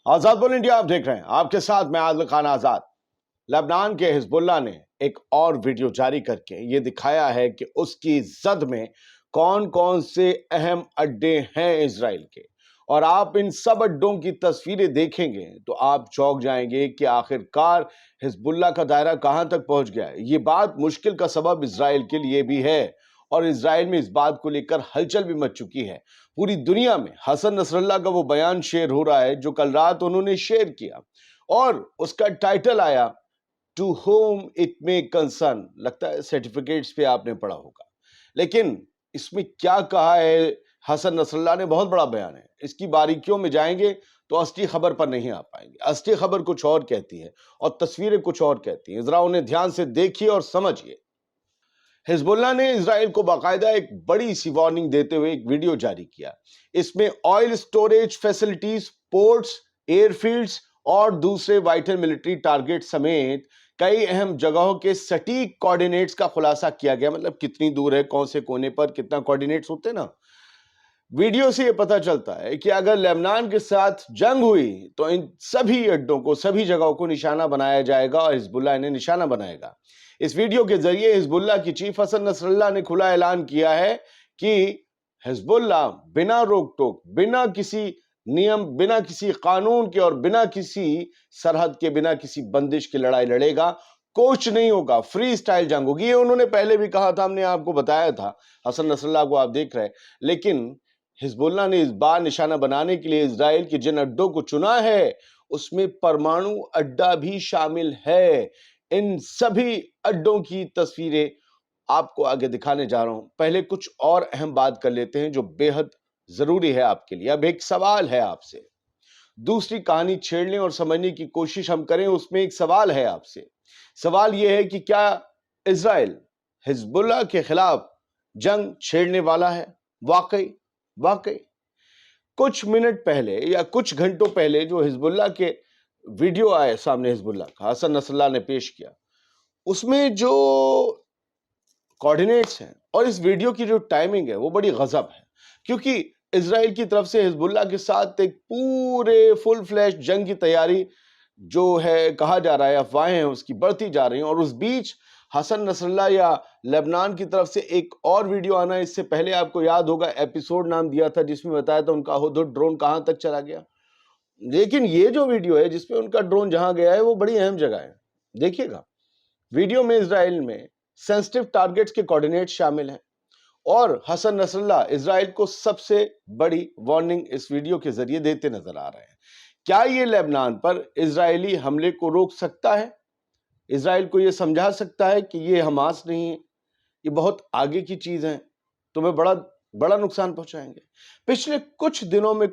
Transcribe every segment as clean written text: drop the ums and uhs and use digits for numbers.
آزاد بول انڈیا آپ دیکھ رہے ہیں، آپ کے ساتھ میں عادل خان آزاد۔ لبنان کے حزب اللہ نے ایک اور ویڈیو جاری کر کے یہ دکھایا ہے کہ اس کی زد میں کون کون سے اہم اڈے ہیں اسرائیل کے، اور آپ ان سب اڈوں کی تصویریں دیکھیں گے تو آپ چونک جائیں گے کہ آخر کار حزب اللہ کا دائرہ کہاں تک پہنچ گیا ہے۔ یہ بات مشکل کا سبب اسرائیل کے لیے بھی ہے، اور اسرائیل میں اس بات کو لے کر ہلچل بھی مچ چکی ہے۔ پوری دنیا میں حسن نصر اللہ کا وہ بیان شیئر ہو رہا ہے جو کل رات انہوں نے شیئر کیا، اور اس کا ٹائٹل آیا ٹو ہوم اٹ میں کنسرن۔ لگتا ہے سرٹیفکیٹس پہ آپ نے پڑھا ہوگا، لیکن اس میں کیا کہا ہے حسن نصر اللہ نے؟ بہت بڑا بیان ہے، اس کی باریکیوں میں جائیں گے تو اصلی خبر پر نہیں آ پائیں گے۔ اصلی خبر کچھ اور کہتی ہے اور تصویریں کچھ اور کہتی ہیں، ذرا انہیں دھیان سے دیکھیے اور سمجھیے۔ حزب اللہ نے اسرائیل کو باقاعدہ ایک بڑی سی وارننگ دیتے ہوئے ایک ویڈیو جاری کیا۔ اس میں oil storage facilities, ports, air fields اور دوسرے وائٹل ملٹری ٹارگٹ سمیت کئی اہم جگہوں کے سٹیک کوارڈینیٹس کا خلاصہ کیا گیا۔ مطلب کتنی دور ہے، کون سے کونے پر کتنا کوارڈینیٹس ہوتے نا۔ ویڈیو سے یہ پتا چلتا ہے کہ اگر لبنان کے ساتھ جنگ ہوئی تو ان سبھی اڈوں کو، سبھی جگہوں کو نشانہ بنایا جائے گا، اور حزب اللہ انہیں نشانہ بنائے گا۔ اس ویڈیو کے ذریعے حزب اللہ کی چیف حسن نصر اللہ نے کھلا اعلان کیا ہے کہ حزب اللہ بنا روک ٹوک، بنا کسی نیم، بنا کسی قانون کے اور بنا کسی سرحد کے، بنا کسی بندش کی لڑائی لڑے گا۔ کوچ نہیں ہوگا، فری سٹائل جنگ ہوگی۔ یہ انہوں نے پہلے بھی کہا تھا، ہم نے آپ کو بتایا تھا، حسن نصر اللہ کو آپ دیکھ رہے، لیکن حزب اللہ نے اس بار نشانہ بنانے کے لیے اسرائیل کے جن اڈوں کو چنا ہے اس میں پرمانو اڈا بھی شامل ہے۔ ان سبھی اڈوں کی تصویریں آپ کو آگے دکھانے جا رہا ہوں۔ پہلے کچھ اور اہم بات کر لیتے ہیں جو بے حد ضروری ہے آپ کے لیے۔ اب ایک سوال ہے آپ سے، دوسری کہانی چھیڑنے اور سمجھنے کی کوشش ہم کریں، اس میں ایک سوال ہے آپ سے۔ سوال یہ ہے کہ کیا اسرائیل حزب اللہ کے خلاف جنگ چھیڑنے والا ہے؟ واقعی کچھ منٹ پہلے یا کچھ گھنٹوں پہلے جو حزب اللہ کے ویڈیو آئے سامنے، حزب اللہ کا حسن نصر اللہ نے پیش کیا، اس میں جو کوارڈینیٹس ہیں اور اس ویڈیو کی جو ٹائمنگ ہے وہ بڑی غضب ہے، کیونکہ اسرائیل کی طرف سے حزب اللہ کے ساتھ ایک پورے فل فلیش جنگ کی تیاری جو ہے کہا جا رہا ہے، افواہیں ہیں اس کی بڑھتی جا رہی ہیں، اور اس بیچ حسن نصر اللہ یا لبنان کی طرف سے ایک اور ویڈیو آنا۔ اس سے پہلے آپ کو یاد ہوگا ایپیسوڈ نام دیا تھا جس میں بتایا تھا ان کا ہدہد ڈرون کہاں تک چلا گیا، لیکن یہ جو ویڈیو ہے جس میں ان کا ڈرون جہاں گیا ہے وہ بڑی اہم جگہ ہے۔ دیکھیے گا ویڈیو میں اسرائیل میں سینسٹیو ٹارگٹس کے کوارڈینیٹ شامل ہیں، اور حسن نصر اللہ اسرائیل کو سب سے بڑی وارننگ اس ویڈیو کے ذریعے دیتے نظر آ رہے ہیں۔ کیا یہ لبنان پر اسرائیلی حملے کو روک سکتا ہے؟ اسرائیل کو یہ سمجھا سکتا ہے کہ یہ حماس نہیں ہے، یہ بہت آگے کی چیز ہیں، تمہیں بڑا نقصان پہنچائیں گے؟ پچھلے کچھ دنوں میں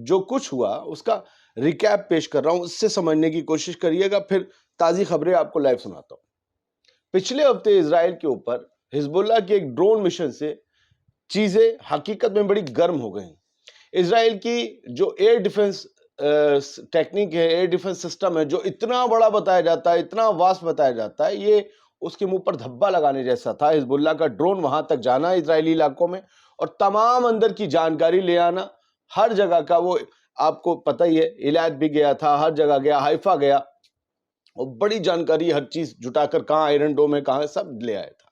جو کچھ ہوا اس کا ریکیپ پیش کر رہا ہوں، اس سے سمجھنے کی کوشش کریے گا، پھر تازی خبریں آپ کو لائیو سناتا ہوں۔ پچھلے ہفتے اسرائیل کے اوپر حزب اللہ کے ایک ڈرون مشن سے چیزیں حقیقت میں بڑی گرم ہو گئیں۔ اسرائیل کی جو ایئر ڈیفنس ٹیکنیک ہے، ایئر ڈیفنس سسٹم ہے، جو اتنا بڑا بتایا جاتا ہے، اتنا واسٹ بتایا جاتا ہے، یہ اس کے منہ پر دھبا لگانے جیسا تھا۔ حزب اللہ کا ڈرون وہاں تک جانا اسرائیلی علاقوں میں اور تمام اندر کی جانکاری لے آنا، ہر جگہ کا، وہ آپ کو پتہ ہی ہے، ایلات بھی گیا تھا، ہر جگہ گیا، حیفا گیا، اور بڑی جانکاری ہر چیز جٹا کر کہاں آئرن ڈوم ہے، کہاں سب لے آیا تھا۔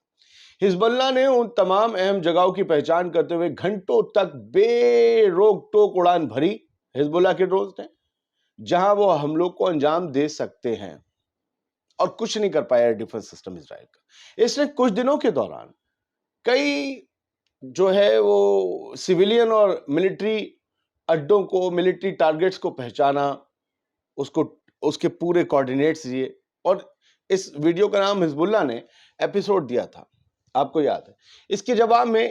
حزب اللہ نے ان تمام اہم جگہوں کی پہچان کرتے ہوئے گھنٹوں تک بے روک ٹوک اڑان بھری حزب اللہ کے ڈرونز نے، جہاں وہ حملوں کو انجام دے سکتے ہیں، اور کچھ نہیں کر پایا ایئر ڈیفنس سسٹم اسرائیل کا۔ اس نے کچھ دنوں کے دوران کئی جو ہے وہ سویلین اور ملٹری اڈوں کو، ملٹری ٹارگٹس کو پہچانا، اس کے پورے کوارڈینیٹس دیے، اور اس ویڈیو کا نام حزب اللہ نے ایپیسوڈ دیا تھا، آپ کو یاد ہے۔ اس کے جواب میں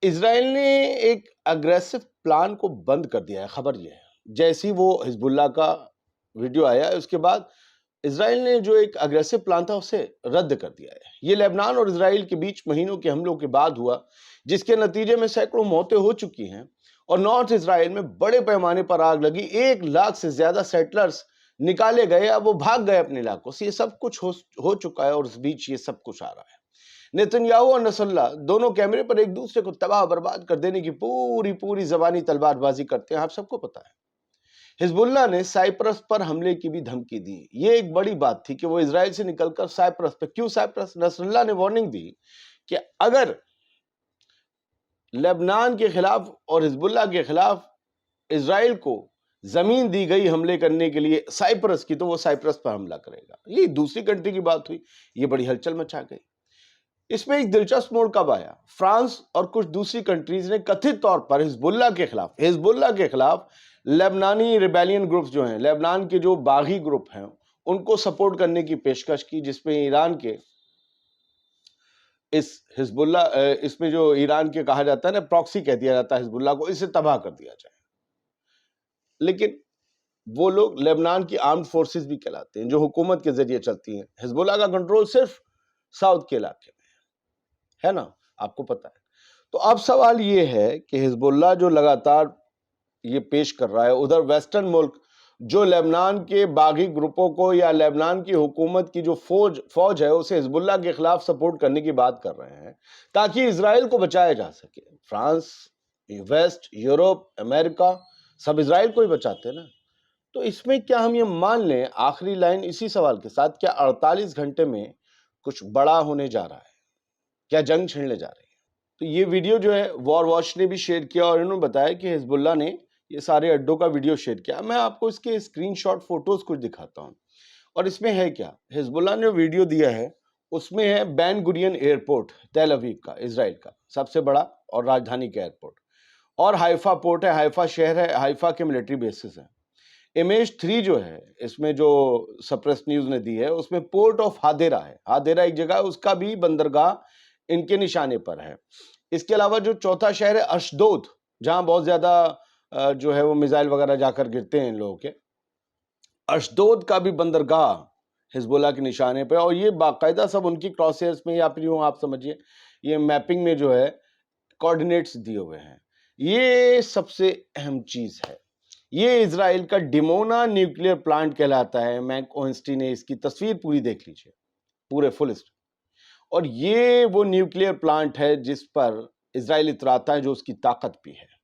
اسرائیل نے ایک اگریسو پلان کو بند کر دیا ہے۔ خبر یہ ہے جیسی وہ حزب اللہ کا ویڈیو آیا اس کے بعد اسرائیل نے جو ایک اگریسو پلان تھا اسے رد کر دیا ہے۔ یہ لبنان اور اسرائیل کے بیچ مہینوں کے حملوں کے بعد ہوا، جس کے نتیجے میں سینکڑوں موتیں ہو چکی ہیں، اور نارتھ اسرائیل میں بڑے پیمانے پر آگ لگی۔ 1 لاکھ سے زیادہ سیٹلرز نکالے گئے، اب وہ بھاگ گئے اپنے علاقوں سے۔ یہ سب کچھ ہو چکا ہے، اور اس بیچ یہ سب کچھ آ رہا ہے۔ نیتن یاہو اور نصر اللہ دونوں کیمرے پر ایک دوسرے کو تباہ برباد کر دینے کی پوری زبانی تلوار بازی کرتے ہیں، آپ سب کو پتا ہے۔ حزب اللہ نے سائپرس پر حملے کی بھی دھمکی دی. یہ ایک بڑی بات تھی کہ وہ اسرائیل سے نکل کر سائپرس پہ. کیوں سائپرس؟ نصر اللہ نے وارننگ دی کہ اگر لبنان کے خلاف اور حزب اللہ کے خلاف اسرائیل کو زمین دی گئی حملے کرنے کے لیے سائپرس کی، تو وہ سائپرس پر حملہ کرے گا. یہ دوسری کنٹری کی بات ہوئی، یہ بڑی ہلچل مچا گئی. اس میں ایک دلچسپ موڑ کب آیا؟ فرانس اور کچھ دوسری کنٹریز نے کتھت طور پر حزب اللہ کے خلاف لبنانی ریبیلین گروپس جو ہیں، لبنان کے جو باغی گروپ ہیں، ان کو سپورٹ کرنے کی پیشکش کی، جس میں ایران کے اس حزب اللہ اس میں جو ایران کے کہا جاتا ہے نا، پراکسی کہہ دیا جاتا ہے حزب اللہ کو، اسے تباہ کر دیا جائے. لیکن وہ لوگ لبنان کی آرمڈ فورسز بھی کہلاتے ہیں، جو حکومت کے ذریعے چلتی ہیں. حزب اللہ کا کنٹرول صرف ساؤتھ کے علاقے میں ہے نا، آپ کو پتا ہے. تو اب سوال یہ ہے کہ حزب اللہ جو لگاتار یہ پیش کر رہا ہے، ادھر ویسٹرن ملک جو لبنان کے باغی گروپوں کو یا لبنان کی حکومت کی جو فوج ہے اسے حزب اللہ کے خلاف سپورٹ کرنے کی بات کر رہے ہیں تاکہ اسرائیل کو بچایا جا سکے. فرانس، ویسٹ، یورپ، امریکہ سب اسرائیل کو ہی بچاتے ہیں نا. تو اس میں کیا ہم یہ مان لیں، آخری لائن اسی سوال کے ساتھ، کیا 48 گھنٹے میں کچھ بڑا ہونے جا رہا ہے؟ کیا جنگ چھڑنے جا رہی ہے؟ تو یہ ویڈیو جو ہے وار واچ نے بھی شیئر کیا اور انہوں نے بتایا کہ حزب اللہ نے یہ سارے اڈوں کا ویڈیو شیئر کیا. میں آپ کو اس کے اسکرین شاٹ فوٹوز کچھ دکھاتا ہوں. اور اس میں ہے کیا، حزب اللہ نے ویڈیو دیا ہے، اس میں ہے بین گورین ایئرپورٹ، تیل اویو کا، اسرائیل کا سب سے بڑا اور راجدھانی کا ایئرپورٹ، اور ہائفا پورٹ ہے، ہائفا شہر ہے، ہائفا کے ملٹری بیسز ہیں. امیج 3 جو ہے اس میں جو سپریس نیوز نے دی ہے، اس میں پورٹ آف ہادیرا ہے. ہادیرا ایک جگہ ہے، اس کا بھی بندرگاہ ان کے نشانے پر ہے. اس کے علاوہ جو چوتھا شہر ہے اشدود، جہاں بہت زیادہ جو ہے وہ میزائل وغیرہ جا کر گرتے ہیں ان لوگوں کے، اشدود کا بھی بندرگاہ حزب اللہ کے نشانے پہ. اور یہ باقاعدہ سب ان کی کراس ایئرز میں، یا پھر یوں آپ سمجھیے یہ میپنگ میں جو ہے کوارڈینیٹس دیے ہوئے ہیں. یہ سب سے اہم چیز ہے. یہ اسرائیل کا ڈیمونا نیوکلیئر پلانٹ کہلاتا ہے. میک اونسٹی نے اس کی تصویر پوری دیکھ لیجئے، پورے فل. اور یہ وہ نیوکلیئر پلانٹ ہے جس پر اسرائیل اتراتا ہے، جو اس کی طاقت بھی ہے.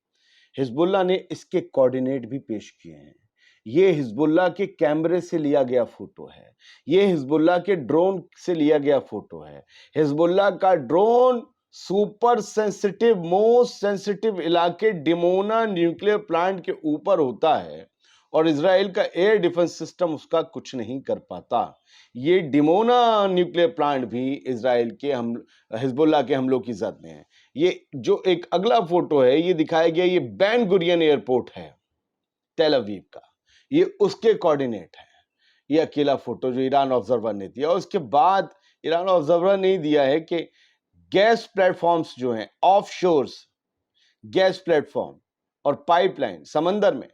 حزب اللہ نے اس کے کوارڈینیٹ بھی پیش کیے ہیں. یہ حزب اللہ کے کیمرے سے لیا گیا فوٹو ہے، یہ حزب اللہ کے ڈرون سے لیا گیا فوٹو ہے. حزب اللہ کا drone super sensitive, most sensitive علاقے ڈیمونا نیوکلیئر پلانٹ کے اوپر ہوتا ہے، اور اسرائیل کا ایئر ڈیفنس سسٹم اس کا کچھ نہیں کر پاتا. یہ ڈیمونا نیوکلیئر پلانٹ بھی اسرائیل کے حزب اللہ کے حملوں کی زد میں ہے. یہ جو ایک اگلا فوٹو ہے یہ دکھایا گیا، یہ بین گورین ایئرپورٹ ہے تیل اویو کا، یہ اس کے کوارڈینیٹ ہے. یہ اکیلا فوٹو جو ایران آبزرور نے دیا. اور اس کے بعد ایران آبزرور نے دیا ہے کہ گیس پلیٹ فارمز جو ہیں، off shores gas platform اور پائپ لائن سمندر میں،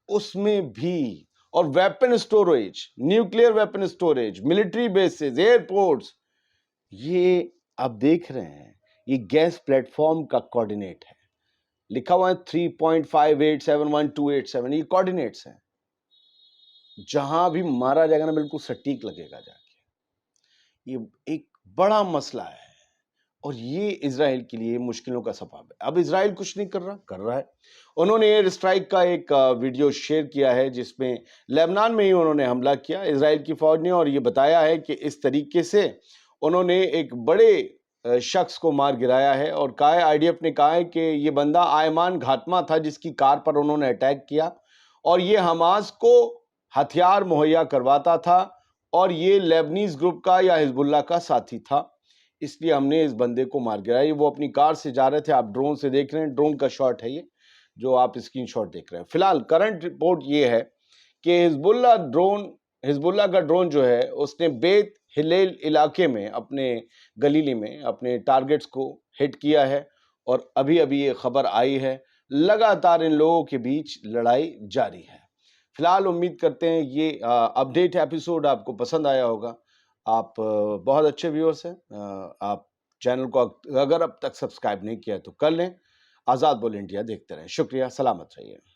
اس میں بھی، اور weapon storage, nuclear weapon storage, military bases, airports, یہ آپ دیکھ رہے ہیں یہ گیس پلیٹ فارم کا کوارڈینیٹ ہے. لکھا ہوا ہے 3.58711287، یہ کوارڈینیٹس ہیں. جہاں بھی مارا جائے گا نا بالکل سٹیک لگے گا جا کے. یہ ایک بڑا مسئلہ ہے اور یہ اسرائیل کے لیے مشکلوں کا سبب ہے. اب اسرائیل کچھ نہیں کر رہا ہے. انہوں نے ایئر اسٹرائک کا ایک ویڈیو شیئر کیا ہے جس میں لبنان میں ہی انہوں نے حملہ کیا اسرائیل کی فوج نے، اور یہ بتایا ہے کہ اس طریقے سے انہوں نے ایک بڑے شخص کو مار گرایا ہے. اور کہا ہے، آئی ڈی ایف نے کہا ہے کہ یہ بندہ آئمان گھاتما تھا جس کی کار پر انہوں نے اٹیک کیا، اور یہ حماس کو ہتھیار مہیا کرواتا تھا، اور یہ لیبنیز گروپ کا یا حزب اللہ کا ساتھی تھا، اس لیے ہم نے اس بندے کو مار گرایا. وہ اپنی کار سے جا رہے تھے، آپ ڈرون سے دیکھ رہے ہیں، ڈرون کا شاٹ ہے یہ جو آپ اسکرین شاٹ دیکھ رہے ہیں. فی الحال کرنٹ رپورٹ یہ ہے کہ حزب اللہ کا ڈرون جو ہے اس نے بیت ہلیل علاقے میں، اپنے گلیلی میں اپنے ٹارگٹس کو ہٹ کیا ہے. اور ابھی یہ خبر آئی ہے، لگاتار ان لوگوں کے بیچ لڑائی جاری ہے. فی الحال امید کرتے ہیں یہ اپڈیٹ ایپیسوڈ آپ کو پسند آیا ہوگا. آپ بہت اچھے ویورز ہیں. آپ چینل کو اگر اب تک سبسکرائب نہیں کیا تو کر لیں. آزاد بول انڈیا دیکھتے رہیں. شکریہ، سلامت رہیے.